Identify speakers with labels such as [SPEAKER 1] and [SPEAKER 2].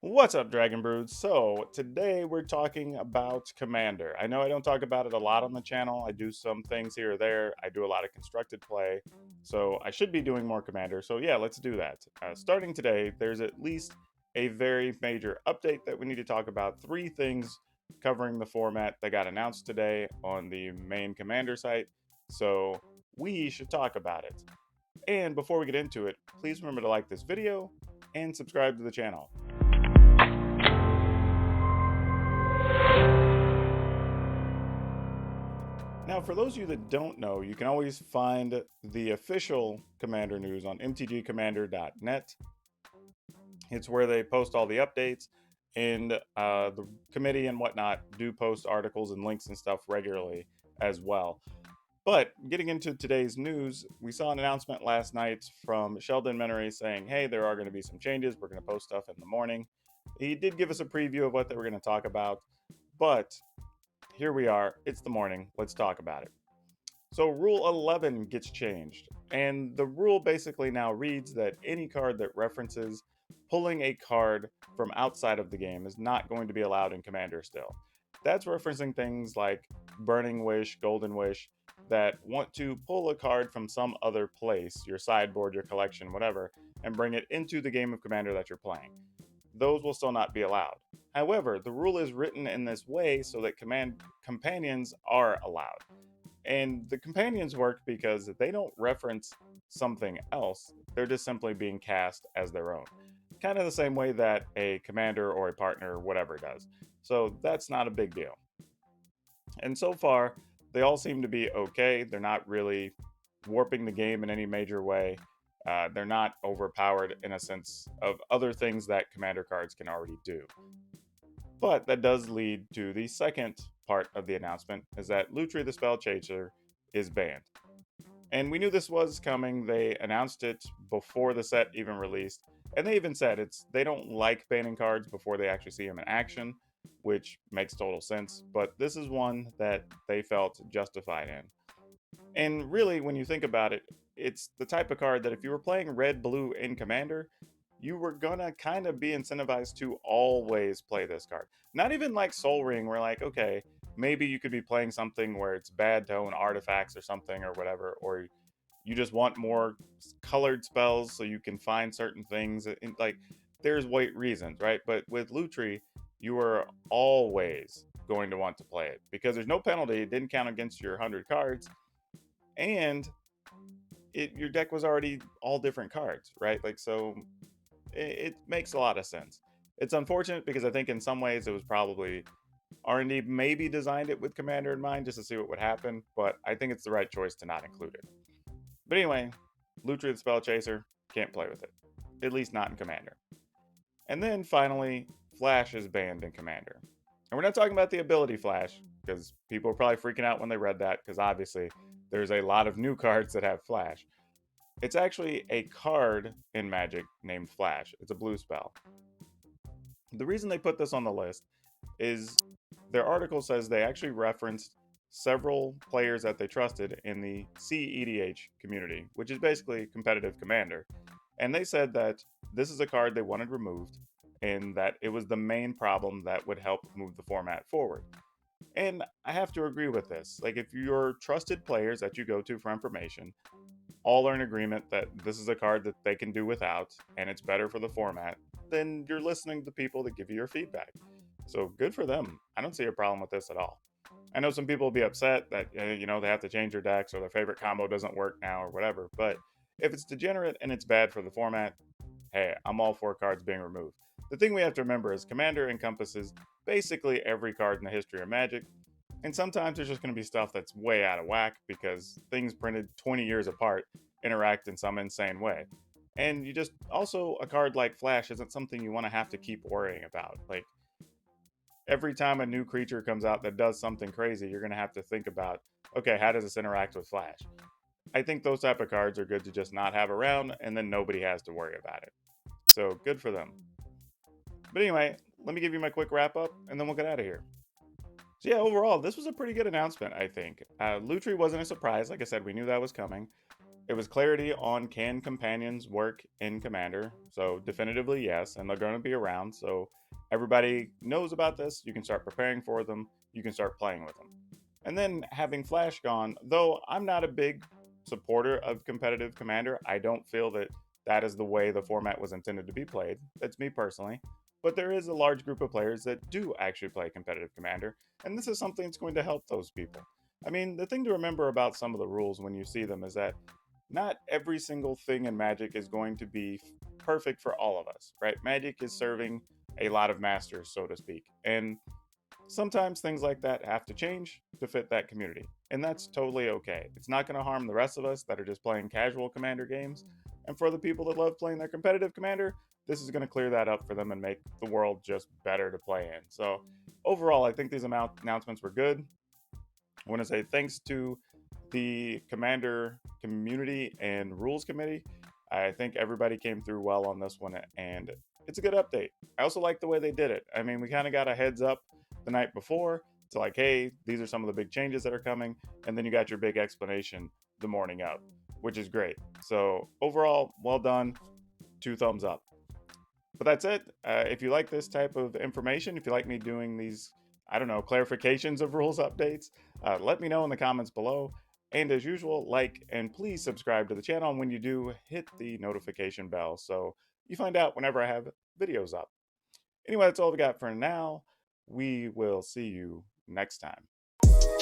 [SPEAKER 1] What's up, Dragon Brood? So, today we're talking about Commander. I know I don't talk about it a lot on the channel. I do some things here or there. I do a lot of constructed play. So, I should be doing more Commander. So, yeah, let's do that. Starting today, there's at least a very major update that we need to talk about. Three things covering the format that got announced today on the main Commander site. So, we should talk about it. And before we get into it, please remember to like this video and subscribe to the channel. Now, for those of you that don't know, you can always find the official Commander news on mtgcommander.net. It's where they post all the updates, and the committee and whatnot do post articles and links and stuff regularly as well. But getting into today's news, we saw an announcement last night from Sheldon Menery saying, hey, there are going to be some changes. We're going to post stuff in the morning. He did give us a preview of what they were going to talk about, but here we are. It's the morning. Let's talk about it. So, Rule 11 gets changed, and the rule basically now reads that any card that references pulling a card from outside of the game is not going to be allowed in Commander still. That's referencing things like Burning Wish, Golden Wish, that want to pull a card from some other place, your sideboard, your collection, whatever, and bring it into the game of Commander that you're playing. Those will still not be allowed. However, the rule is written in this way so that companions are allowed. And the companions work because they don't reference something else, they're just simply being cast as their own. Kind of the same way that a commander or a partner, whatever, does. So that's not a big deal. And so far, they all seem to be okay. They're not really warping the game in any major way. They're not overpowered in a sense of other things that commander cards can already do. But that does lead to the second part of the announcement, is that Lutri the Spellchaser is banned. And we knew this was coming. They announced it before the set even released. And they even said they don't like banning cards before they actually see them in action, which makes total sense. But this is one that they felt justified in. And really, when you think about it, it's the type of card that if you were playing red blue in Commander, you were gonna kind of be incentivized to always play this card. Not even like Soul Ring, where like, okay, maybe you could be playing something where it's bad to own artifacts or something or whatever, or you just want more colored spells so you can find certain things. Like, there's white reasons, right? But with Lutri, you are always going to want to play it because there's no penalty. It didn't count against your 100 cards, and your deck was already all different cards, right? Like, so it makes a lot of sense. It's unfortunate because I think in some ways it was probably R&D maybe designed it with Commander in mind just to see what would happen, but I think it's the right choice to not include it. But anyway, Lutri the Spellchaser, can't play with it. At least not in Commander. And then finally, Flash is banned in Commander. And we're not talking about the ability Flash, because people are probably freaking out when they read that, because obviously there's a lot of new cards that have Flash. It's actually a card in Magic named Flash. It's a blue spell. The reason they put this on the list is their article says they actually referenced several players that they trusted in the CEDH community, which is basically competitive Commander. And they said that this is a card they wanted removed and that it was the main problem that would help move the format forward. And I have to agree with this. Like, if your trusted players that you go to for information all are in agreement that this is a card that they can do without and it's better for the format, then you're listening to people that give you your feedback. So good for them. I don't see a problem with this at all. I know some people will be upset that they have to change their decks or their favorite combo doesn't work now or whatever, but if it's degenerate and it's bad for the format, hey, I'm all for cards being removed. The thing we have to remember is Commander encompasses basically every card in the history of Magic, and sometimes there's just going to be stuff that's way out of whack because things printed 20 years apart interact in some insane way. And you just also, a card like Flash isn't something you want to have to keep worrying about. Like, every time a new creature comes out that does something crazy, you're going to have to think about, okay, how does this interact with Flash? I think those type of cards are good to just not have around, and then nobody has to worry about it. So good for them. But anyway, let me give you my quick wrap up, and then we'll get out of here. So yeah, overall, this was a pretty good announcement, I think. Lutri wasn't a surprise. Like I said, we knew that was coming. It was clarity on can companions work in Commander. So definitively yes, and they're going to be around. So everybody knows about this. You can start preparing for them. You can start playing with them. And then having Flash gone, though I'm not a big supporter of competitive Commander, I don't feel that that is the way the format was intended to be played. That's me personally. But there is a large group of players that do actually play competitive Commander, and this is something that's going to help those people. I mean, the thing to remember about some of the rules when you see them is that not every single thing in Magic is going to be perfect for all of us, right? Magic is serving a lot of masters, so to speak. And sometimes things like that have to change to fit that community. And that's totally okay. It's not going to harm the rest of us that are just playing casual Commander games. And for the people that love playing their competitive Commander, this is going to clear that up for them and make the world just better to play in. So, overall, I think these announcements were good. I want to say thanks to the Commander community and rules committee. I think everybody came through well on this one, and it's a good update. I also like the way they did it. I mean, we kind of got a heads up the night before to like, hey, these are some of the big changes that are coming, and then you got your big explanation the morning of, which is great. So overall, well done. 2 thumbs up. But that's it. If you like this type of information, if you like me doing these, I don't know, clarifications of rules updates, let me know in the comments below. And as usual, like and please subscribe to the channel. And when you do, hit the notification bell so you find out whenever I have videos up. Anyway, that's all we got for now. We will see you next time.